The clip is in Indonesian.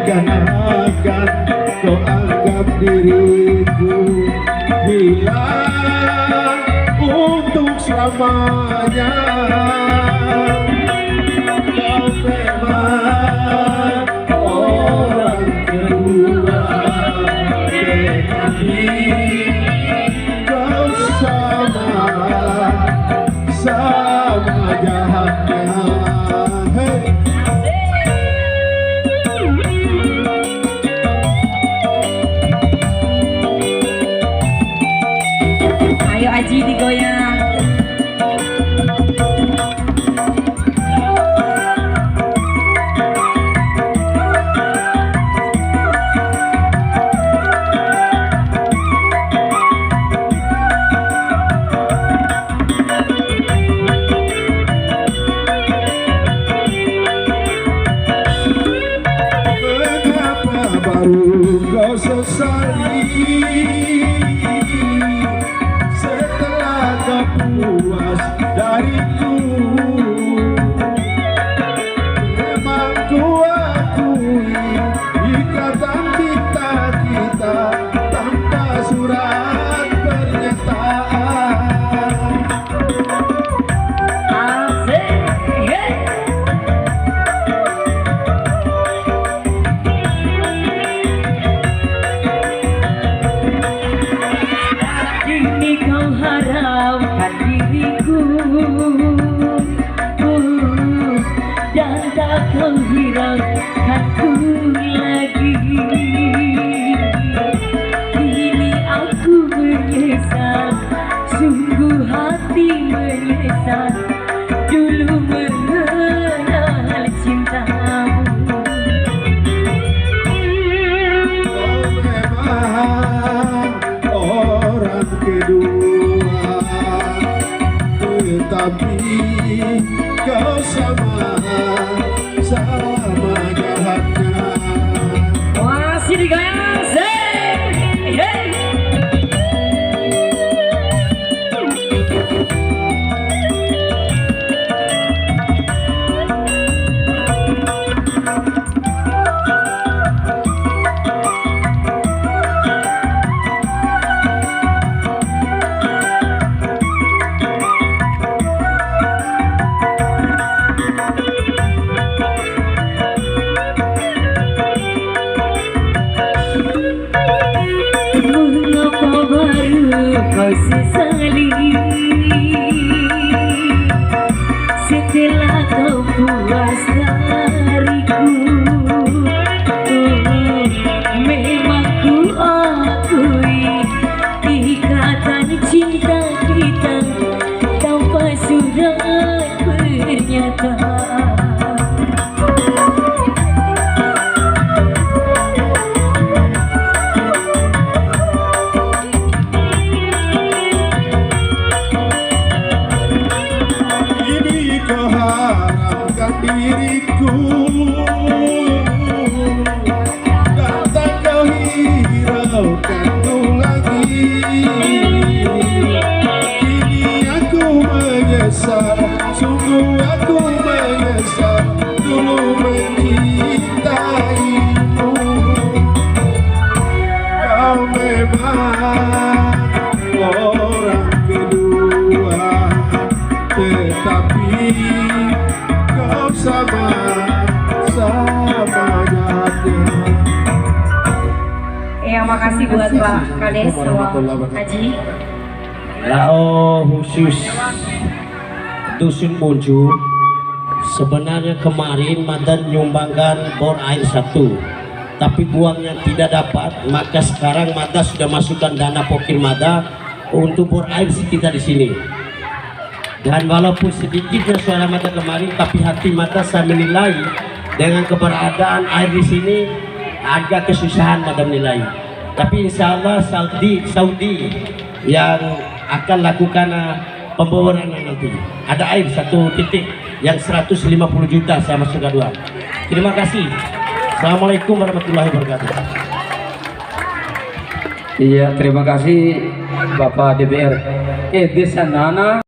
seakan-akan kau anggap diriku hilang untuk selamanya. Kau memang orang kedua, tetapi kau sama jahatnya. Hey. Ayo Aji digoyang. Baru kau sesali setelah kau puas dariku. Memang ku akui ikatan cinta kita tanpa surat pernyataan. Haramkan diriku dan tak kau hiraukanku lagi. Kini aku menyesal, sungguh hati menyesal dulu mengenal cintamu. Kau memang orang kedua, tetapi kau sama jahatnya. Masih digoyang, hey. Mengapa baru kau sesali setelah kau puas dariku? Memang ku akui ikatan cinta kita tanpa surat pernyataan. Diriku dan tak kau hiraukanku lagi. Kini aku menyesal, sungguh aku menyesal dulu mencintaimu. Kau memang orang kedua, tetapi kau sama jahatnya. Makasih buat Pak Kades Haji. Lao khusus Dusun Bunju. Sebenarnya kemarin Madan nyumbangkan bor air 1, tapi buangnya tidak dapat, maka sekarang Mada sudah masukkan dana Pokir Mada untuk bor air kita di sini. Dan walaupun sedikitnya suara Mada kemarin, tapi hati Mada saya menilai dengan keberadaan air di sini agak kesusahan Mada menilai. Tapi insya Allah Saudi yang akan lakukan pemboboran nanti. Ada air 1 titik yang 150 juta saya masuk kedua. Terima kasih. Assalamualaikum warahmatullahi wabarakatuh. Iya, terima kasih Bapak DPR Desa Nana.